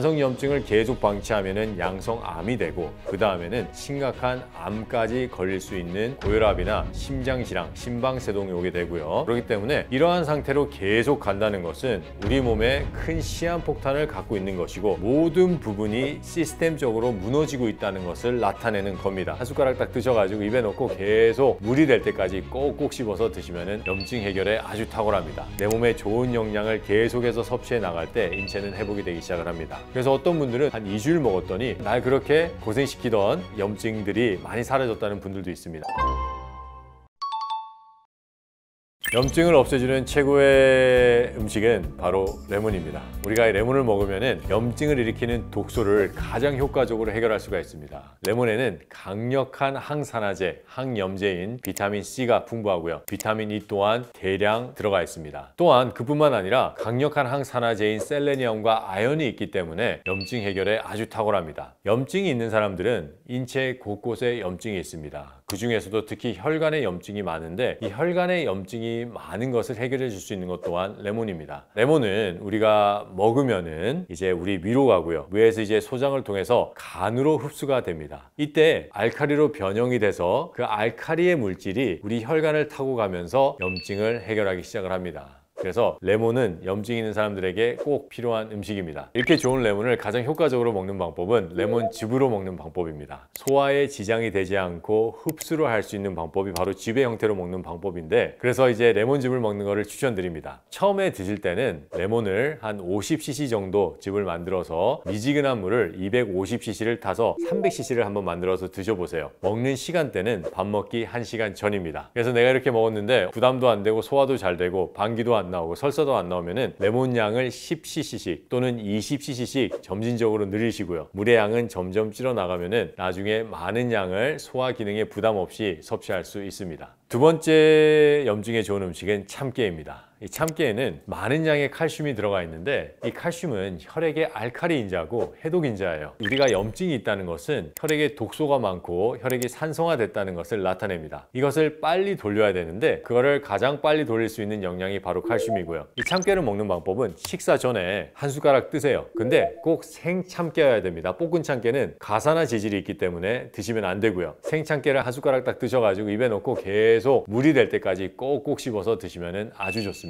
양성염증을 계속 방치하면 양성암이 되고 그 다음에는 심각한 암까지 걸릴 수 있는 고혈압이나 심장질환, 심방세동이 오게 되고요. 그렇기 때문에 이러한 상태로 계속 간다는 것은 우리 몸에 큰 시한폭탄을 갖고 있는 것이고 모든 부분이 시스템적으로 무너지고 있다는 것을 나타내는 겁니다. 한 숟가락 딱 드셔가지고 입에 넣고 계속 물이 될 때까지 꼭꼭 씹어서 드시면 염증 해결에 아주 탁월합니다. 내 몸에 좋은 영양을 계속해서 섭취해 나갈 때 인체는 회복이 되기 시작을 합니다. 그래서 어떤 분들은 한 2주일 먹었더니 날 그렇게 고생시키던 염증들이 많이 사라졌다는 분들도 있습니다. 염증을 없애주는 최고의 음식은 바로 레몬입니다. 우리가 레몬을 먹으면 염증을 일으키는 독소를 가장 효과적으로 해결할 수가 있습니다. 레몬에는 강력한 항산화제, 항염제인 비타민 C가 풍부하고요. 비타민 E 또한 대량 들어가 있습니다. 또한 그뿐만 아니라 강력한 항산화제인 셀레니엄과 아연이 있기 때문에 염증 해결에 아주 탁월합니다. 염증이 있는 사람들은 인체 곳곳에 염증이 있습니다. 그 중에서도 특히 혈관에 염증이 많은데 이 혈관에 염증이 많은 것을 해결해 줄 수 있는 것 또한 레몬입니다. 레몬은 우리가 먹으면은 이제 우리 위로 가고요. 위에서 이제 소장을 통해서 간으로 흡수가 됩니다. 이때 알칼리로 변형이 돼서 그 알칼리의 물질이 우리 혈관을 타고 가면서 염증을 해결하기 시작을 합니다. 그래서 레몬은 염증 있는 사람들에게 꼭 필요한 음식입니다. 이렇게 좋은 레몬을 가장 효과적으로 먹는 방법은 레몬즙으로 먹는 방법입니다. 소화에 지장이 되지 않고 흡수를 할 수 있는 방법이 바로 즙의 형태로 먹는 방법인데, 그래서 이제 레몬즙을 먹는 것을 추천드립니다. 처음에 드실 때는 레몬을 한 50cc 정도 즙을 만들어서 미지근한 물을 250cc를 타서 300cc를 한번 만들어서 드셔보세요. 먹는 시간대는 밥 먹기 1시간 전입니다. 그래서 내가 이렇게 먹었는데 부담도 안 되고 소화도 잘 되고 방귀도 안 나오고 설사도 안 나오면은 레몬 양을 10cc씩 또는 20cc씩 점진적으로 늘리시고요. 물의 양은 점점 줄어 나가면은 나중에 많은 양을 소화 기능에 부담 없이 섭취할 수 있습니다. 두 번째 염증에 좋은 음식은 참깨입니다. 이 참깨에는 많은 양의 칼슘이 들어가 있는데 이 칼슘은 혈액의 알칼리 인자고 해독 인자예요. 우리가 염증이 있다는 것은 혈액에 독소가 많고 혈액이 산성화됐다는 것을 나타냅니다. 이것을 빨리 돌려야 되는데 그거를 가장 빨리 돌릴 수 있는 영양이 바로 칼슘이고요. 이 참깨를 먹는 방법은 식사 전에 한 숟가락 드세요. 근데 꼭 생참깨여야 됩니다. 볶은 참깨는 가산화 지질이 있기 때문에 드시면 안 되고요. 생참깨를 한 숟가락 딱 드셔가지고 입에 넣고 계속 물이 될 때까지 꼭꼭 씹어서 드시면 아주 좋습니다.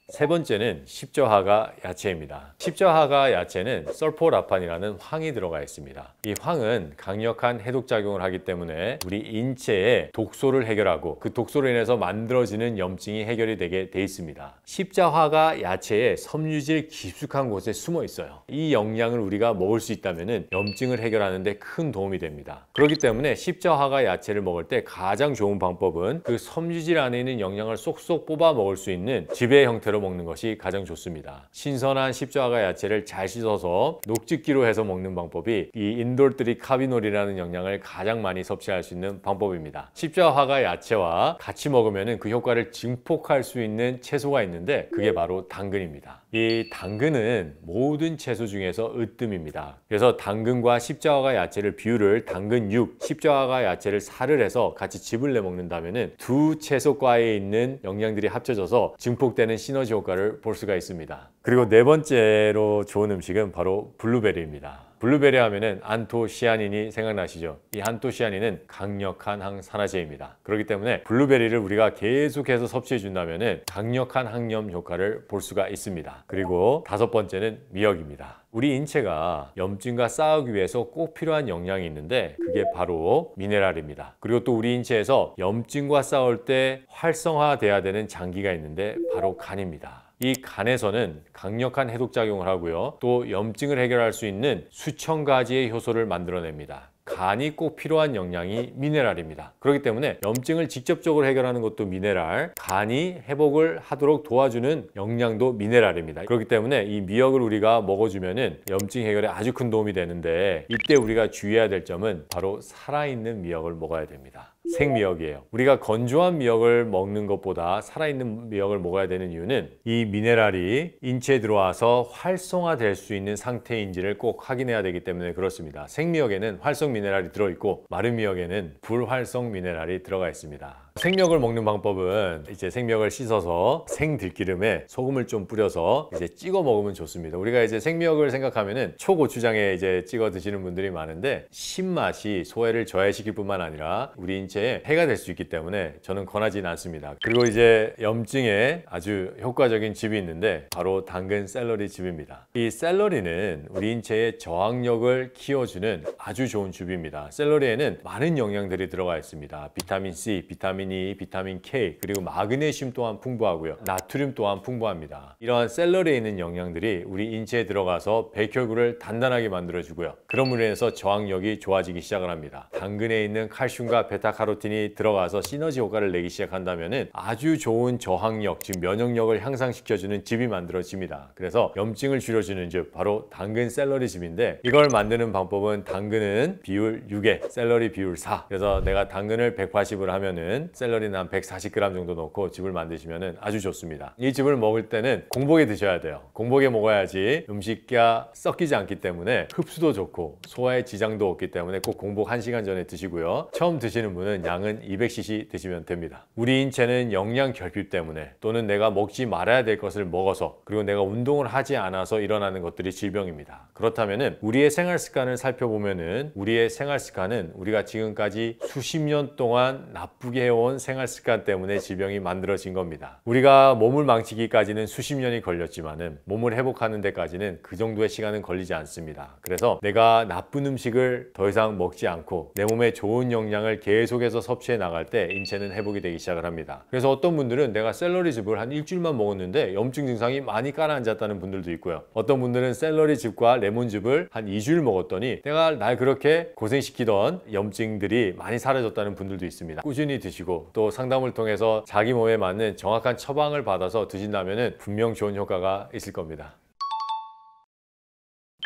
세 번째는 십저하가 야채입니다. 십저하가 야채는 설포라판이라는 황이 들어가 있습니다. 이 황은 강력한 해독작용을 하기 때문에 우리 인체의 독소를 해결하고 그 독소로 인해서 만들어지는 염증이 해결이 되게 돼 있습니다. 십자화가 야채의 섬유질 깊숙한 곳에 숨어 있어요. 이 영양을 우리가 먹을 수 있다면 염증을 해결하는 데 큰 도움이 됩니다. 그렇기 때문에 십자화가 야채를 먹을 때 가장 좋은 방법은 그 섬유질 안에 있는 영양을 쏙쏙 뽑아 먹을 수 있는 즙의 형태로 먹는 것이 가장 좋습니다. 신선한 십자가 야채를 잘 씻어서 녹즙기로 해서 먹는 방법이 이 인돌트리 카비놀이라는 영양을 가장 많이 섭취할 수 있는 방법입니다. 십자화가 야채와 같이 먹으면 그 효과를 증폭할 수 있는 채소가 있는데 그게 바로 당근입니다. 이 당근은 모든 채소 중에서 으뜸입니다. 그래서 당근과 십자화가 야채를 비율을 당근 6, 십자화가 야채를 4를 해서 같이 즙을 내 먹는다면 두 채소과에 있는 영양들이 합쳐져서 증폭되는 시너지 효과를 볼 수가 있습니다. 그리고 네 번째로 좋은 음식은 바로 블루베리입니다. 블루베리 하면은 안토시아닌이 생각나시죠? 이 안토시아닌은 강력한 항산화제입니다. 그렇기 때문에 블루베리를 우리가 계속해서 섭취해 준다면은 강력한 항염 효과를 볼 수가 있습니다. 그리고 다섯 번째는 미역입니다. 우리 인체가 염증과 싸우기 위해서 꼭 필요한 영양이 있는데 그게 바로 미네랄입니다. 그리고 또 우리 인체에서 염증과 싸울 때 활성화돼야 되는 장기가 있는데 바로 간입니다. 이 간에서는 강력한 해독작용을 하고요. 또 염증을 해결할 수 있는 수천 가지의 효소를 만들어냅니다. 간이 꼭 필요한 영양이 미네랄입니다. 그렇기 때문에 염증을 직접적으로 해결하는 것도 미네랄, 간이 회복을 하도록 도와주는 영양도 미네랄입니다. 그렇기 때문에 이 미역을 우리가 먹어주면 염증 해결에 아주 큰 도움이 되는데 이때 우리가 주의해야 될 점은 바로 살아있는 미역을 먹어야 됩니다. 생미역이에요. 우리가 건조한 미역을 먹는 것보다 살아있는 미역을 먹어야 되는 이유는 이 미네랄이 인체에 들어와서 활성화될 수 있는 상태인지를 꼭 확인해야 되기 때문에 그렇습니다. 생미역에는 활성 미네랄이 들어있고 마른 미역에는 불활성 미네랄이 들어가 있습니다. 생명을 먹는 방법은 이제 생명을 씻어서 생들기름에 소금을 좀 뿌려서 이제 찍어 먹으면 좋습니다. 우리가 이제 생명을 생각하면은 초고추장에 이제 찍어 드시는 분들이 많은데 신맛이 소화를 저해시킬 뿐만 아니라 우리 인체에 해가 될 수 있기 때문에 저는 권하지는 않습니다. 그리고 이제 염증에 아주 효과적인 즙이 있는데 바로 당근 샐러리 즙입니다. 이 샐러리는 우리 인체의 저항력을 키워주는 아주 좋은 즙입니다. 샐러리에는 많은 영양들이 들어가 있습니다. 비타민 C, 비타민 E, 비타민 K, 그리고 마그네슘 또한 풍부하고요. 나트륨 또한 풍부합니다. 이러한 샐러리에 있는 영양들이 우리 인체에 들어가서 백혈구를 단단하게 만들어주고요. 그런 으로 인해서 저항력이 좋아지기 시작을 합니다. 당근에 있는 칼슘과 베타카로틴이 들어가서 시너지 효과를 내기 시작한다면 아주 좋은 저항력, 즉 면역력을 향상시켜주는 즙이 만들어집니다. 그래서 염증을 줄여주는 즙, 바로 당근 샐러리 즙인데 이걸 만드는 방법은 당근은 비율 6에 샐러리 비율 4. 그래서 내가 당근을 180을 하면은 샐러리는 한 140g 정도 넣고 즙을 만드시면 아주 좋습니다. 이 즙을 먹을 때는 공복에 드셔야 돼요. 공복에 먹어야지 음식과 섞이지 않기 때문에 흡수도 좋고 소화에 지장도 없기 때문에 꼭 공복 1시간 전에 드시고요. 처음 드시는 분은 양은 200cc 드시면 됩니다. 우리 인체는 영양 결핍 때문에 또는 내가 먹지 말아야 될 것을 먹어서 그리고 내가 운동을 하지 않아서 일어나는 것들이 질병입니다. 그렇다면 우리의 생활 습관을 살펴보면은 우리의 생활 습관은 우리가 지금까지 수십 년 동안 나쁘게 해온 생활 습관 때문에 질병이 만들어진 겁니다. 우리가 몸을 망치기까지는 수십 년이 걸렸지만은 몸을 회복하는 데까지는 그 정도의 시간은 걸리지 않습니다. 그래서 내가 나쁜 음식을 더 이상 먹지 않고 내 몸에 좋은 영양을 계속해서 섭취해 나갈 때 인체는 회복이 되기 시작을 합니다. 그래서 어떤 분들은 내가 샐러리즙을 한 일주일만 먹었는데 염증 증상이 많이 가라앉았다는 분들도 있고요. 어떤 분들은 샐러리즙과 레몬즙을 한 2주일 먹었더니 내가 날 그렇게 고생시키던 염증들이 많이 사라졌다는 분들도 있습니다. 꾸준히 드시고 또 상담을 통해서 자기 몸에 맞는 정확한 처방을 받아서 드신다면 분명 좋은 효과가 있을 겁니다.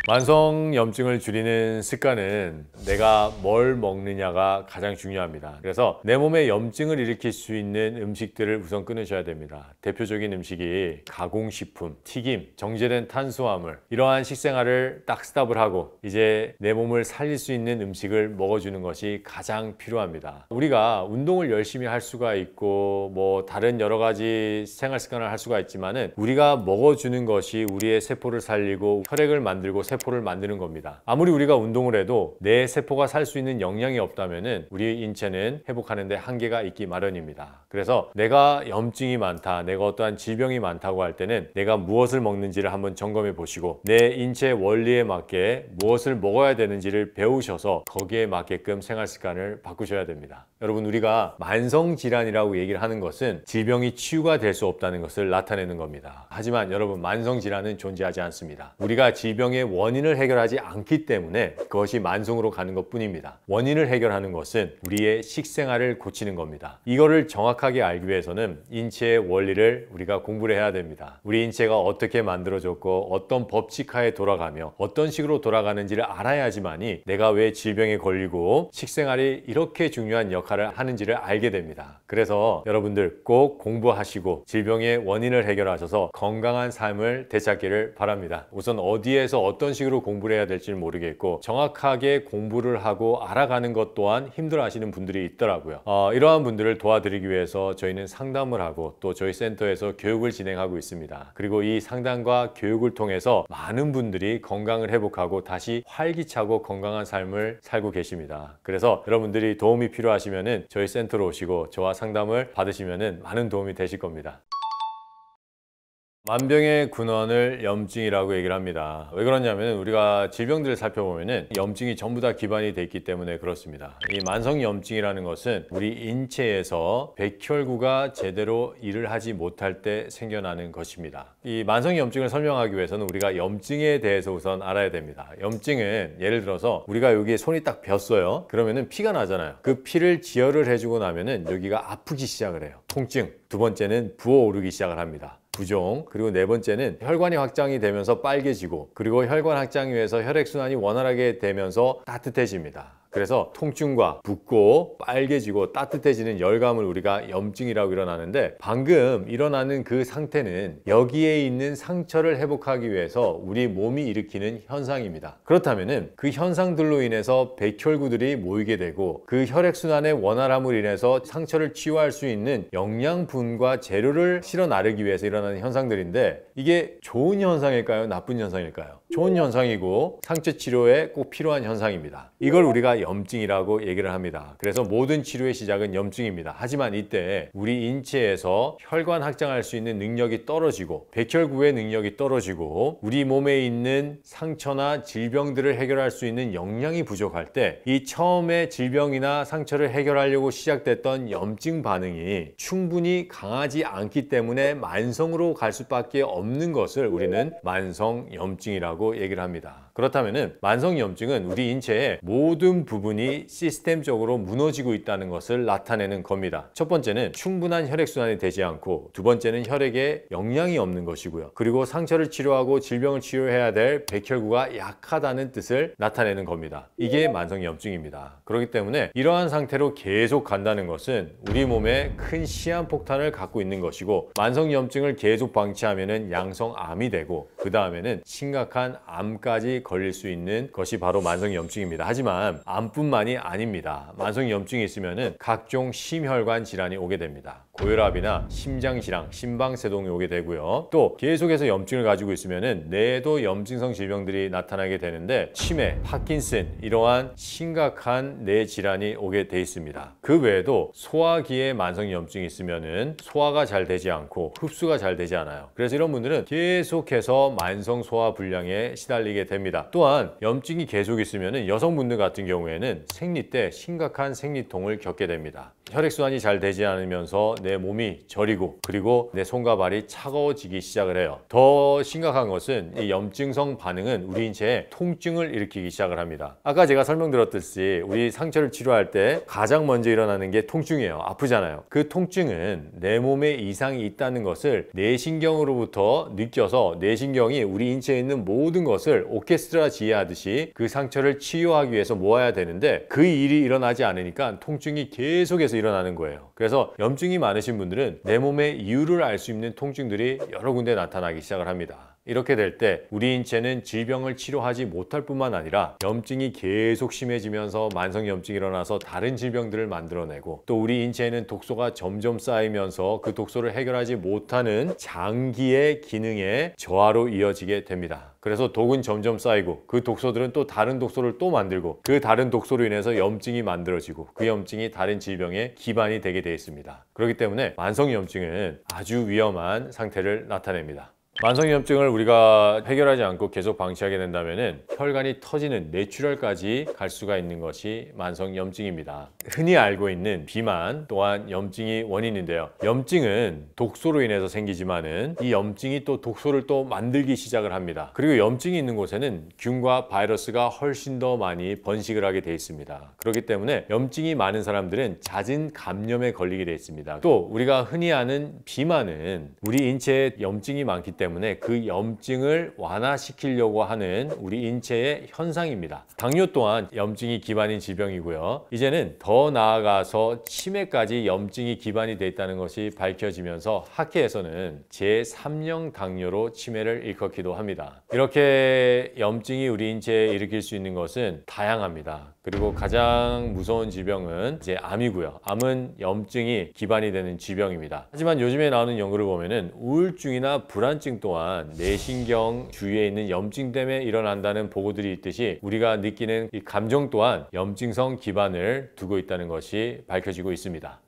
만성 염증을 줄이는 습관은 내가 뭘 먹느냐가 가장 중요합니다. 그래서 내 몸에 염증을 일으킬 수 있는 음식들을 우선 끊으셔야 됩니다. 대표적인 음식이 가공식품, 튀김, 정제된 탄수화물, 이러한 식생활을 딱 스탑을 하고 이제 내 몸을 살릴 수 있는 음식을 먹어주는 것이 가장 필요합니다. 우리가 운동을 열심히 할 수가 있고 뭐 다른 여러 가지 생활 습관을 할 수가 있지만은 우리가 먹어주는 것이 우리의 세포를 살리고 혈액을 만들고 세포를 만드는 겁니다. 아무리 우리가 운동을 해도 내 세포가 살 수 있는 영양이 없다면 우리 인체는 회복하는 데 한계가 있기 마련입니다. 그래서 내가 염증이 많다, 내가 어떠한 질병이 많다고 할 때는 내가 무엇을 먹는지를 한번 점검해 보시고 내 인체 원리에 맞게 무엇을 먹어야 되는지를 배우셔서 거기에 맞게끔 생활 습관을 바꾸셔야 됩니다. 여러분, 우리가 만성질환이라고 얘기를 하는 것은 질병이 치유가 될 수 없다는 것을 나타내는 겁니다. 하지만 여러분, 만성질환은 존재하지 않습니다. 우리가 질병의 원인을 해결하지 않기 때문에 그것이 만성으로 가는 것 뿐입니다. 원인을 해결하는 것은 우리의 식생활을 고치는 겁니다. 이거를 정확하게 알기 위해서는 인체의 원리를 우리가 공부를 해야 됩니다. 우리 인체가 어떻게 만들어졌고 어떤 법칙하에 돌아가며 어떤 식으로 돌아가는지를 알아야지만이 내가 왜 질병에 걸리고 식생활이 이렇게 중요한 역할을 하는지를 알게 됩니다. 그래서 여러분들 꼭 공부하시고 질병의 원인을 해결하셔서 건강한 삶을 되찾기를 바랍니다. 우선 어디에서 어떤 식으로 공부를 해야 될지는 모르겠고 정확하게 공부를 하고 알아가는 것 또한 힘들어 하시는 분들이 있더라고요. 이러한 분들을 도와드리기 위해서 저희는 상담을 하고 또 저희 센터에서 교육을 진행하고 있습니다. 그리고 이 상담과 교육을 통해서 많은 분들이 건강을 회복하고 다시 활기차고 건강한 삶을 살고 계십니다. 그래서 여러분들이 도움이 필요하시면 저희 센터로 오시고 저와 상담을 받으시면 많은 도움이 되실 겁니다. 만병의 근원을 염증이라고 얘기를 합니다. 왜 그러냐면 우리가 질병들을 살펴보면 염증이 전부 다 기반이 돼 있기 때문에 그렇습니다. 이 만성 염증이라는 것은 우리 인체에서 백혈구가 제대로 일을 하지 못할 때 생겨나는 것입니다. 이 만성 염증을 설명하기 위해서는 우리가 염증에 대해서 우선 알아야 됩니다. 염증은 예를 들어서 우리가 여기에 손이 딱 뱄어요. 그러면은 피가 나잖아요. 그 피를 지혈을 해주고 나면은 여기가 아프기 시작을 해요. 통증. 두 번째는 부어오르기 시작을 합니다. 부종. 그리고 네 번째는 혈관이 확장이 되면서 빨개지고 그리고 혈관 확장이 위해서 혈액순환이 원활하게 되면서 따뜻해집니다. 그래서 통증과 붓고 빨개지고 따뜻해지는 열감을 우리가 염증이라고 일어나는데, 방금 일어나는 그 상태는 여기에 있는 상처를 회복하기 위해서 우리 몸이 일으키는 현상입니다. 그렇다면은 그 현상들로 인해서 백혈구들이 모이게 되고 그 혈액순환의 원활함으로 인해서 상처를 치유할 수 있는 영양분과 재료를 실어 나르기 위해서 일어나는 현상들인데, 이게 좋은 현상일까요? 나쁜 현상일까요? 좋은 현상이고 상처 치료에 꼭 필요한 현상입니다. 이걸 우리가 염증이라고 얘기를 합니다. 그래서 모든 치료의 시작은 염증입니다. 하지만 이때 우리 인체에서 혈관 확장할 수 있는 능력이 떨어지고 백혈구의 능력이 떨어지고 우리 몸에 있는 상처나 질병들을 해결할 수 있는 영양이 부족할 때, 이 처음에 질병이나 상처를 해결하려고 시작됐던 염증 반응이 충분히 강하지 않기 때문에 만성으로 갈 수밖에 없는 것을 우리는 만성염증이라고 얘기를 합니다. 그렇다면 만성염증은 우리 인체의 모든 부분이 시스템적으로 무너지고 있다는 것을 나타내는 겁니다. 첫 번째는 충분한 혈액순환이 되지 않고, 두 번째는 혈액에 영양이 없는 것이고요. 그리고 상처를 치료하고 질병을 치료해야 될 백혈구가 약하다는 뜻을 나타내는 겁니다. 이게 만성염증입니다. 그렇기 때문에 이러한 상태로 계속 간다는 것은 우리 몸에 큰 시한폭탄을 갖고 있는 것이고, 만성염증을 계속 방치하면 양성암이 되고 그 다음에는 심각한 암까지 걸릴 수 있는 것이 바로 만성염증입니다. 하지만 암뿐만이 아닙니다. 만성염증이 있으면 각종 심혈관 질환이 오게 됩니다. 고혈압이나 심장질환, 심방세동이 오게 되고요. 또 계속해서 염증을 가지고 있으면 뇌에도 염증성 질병들이 나타나게 되는데, 치매, 파킨슨, 이러한 심각한 뇌 질환이 오게 돼 있습니다. 그 외에도 소화기에 만성염증이 있으면 소화가 잘 되지 않고 흡수가 잘 되지 않아요. 그래서 이런 분들은 계속해서 만성 소화불량에 시달리게 됩니다. 또한 염증이 계속 있으면 여성분들 같은 경우에는 생리 때 심각한 생리통을 겪게 됩니다. 혈액순환이 잘 되지 않으면서 내 몸이 저리고, 그리고 내 손과 발이 차가워지기 시작을 해요. 더 심각한 것은 이 염증성 반응은 우리 인체에 통증을 일으키기 시작을 합니다. 아까 제가 설명드렸듯이 우리 상처를 치료할 때 가장 먼저 일어나는 게 통증이에요. 아프잖아요. 그 통증은 내 몸에 이상이 있다는 것을 뇌신경으로부터 느껴서 뇌신경이 우리 인체에 있는 모든 것을 오케스트라 지휘하듯이 그 상처를 치유하기 위해서 모아야 되는데, 그 일이 일어나지 않으니까 통증이 계속해서 일어나는 거예요. 그래서 염증이 많으신 분들은 내 몸의 이유를 알 수 있는 통증들이 여러 군데 나타나기 시작을 합니다. 이렇게 될 때 우리 인체는 질병을 치료하지 못할 뿐만 아니라 염증이 계속 심해지면서 만성염증이 일어나서 다른 질병들을 만들어내고, 또 우리 인체에는 독소가 점점 쌓이면서 그 독소를 해결하지 못하는 장기의 기능의 저하로 이어지게 됩니다. 그래서 독은 점점 쌓이고 그 독소들은 또 다른 독소를 또 만들고, 그 다른 독소로 인해서 염증이 만들어지고 그 염증이 다른 질병의 기반이 되게 되어 있습니다. 그렇기 때문에 만성염증은 아주 위험한 상태를 나타냅니다. 만성염증을 우리가 해결하지 않고 계속 방치하게 된다면 혈관이 터지는 뇌출혈까지 갈 수가 있는 것이 만성염증입니다. 흔히 알고 있는 비만 또한 염증이 원인인데요. 염증은 독소로 인해서 생기지만은 이 염증이 또 독소를 또 만들기 시작을 합니다. 그리고 염증이 있는 곳에는 균과 바이러스가 훨씬 더 많이 번식을 하게 돼 있습니다. 그렇기 때문에 염증이 많은 사람들은 잦은 감염에 걸리게 돼 있습니다. 또 우리가 흔히 아는 비만은 우리 인체에 염증이 많기 때문에 그 염증을 완화시키려고 하는 우리 인체의 현상입니다. 당뇨 또한 염증이 기반인 질병이고요. 이제는 더 나아가서 치매까지 염증이 기반이 돼 있다는 것이 밝혀지면서 학회에서는 제3형 당뇨로 치매를 일컫기도 합니다. 이렇게 염증이 우리 인체에 일으킬 수 있는 것은 다양합니다. 그리고 가장 무서운 질병은 이제 암이고요. 암은 염증이 기반이 되는 질병입니다. 하지만 요즘에 나오는 연구를 보면은 우울증이나 불안증 또한 뇌신경 주위에 있는 염증 때문에 일어난다는 보고들이 있듯이, 우리가 느끼는 이 감정 또한 염증성 기반을 두고 있다는 것이 밝혀지고 있습니다.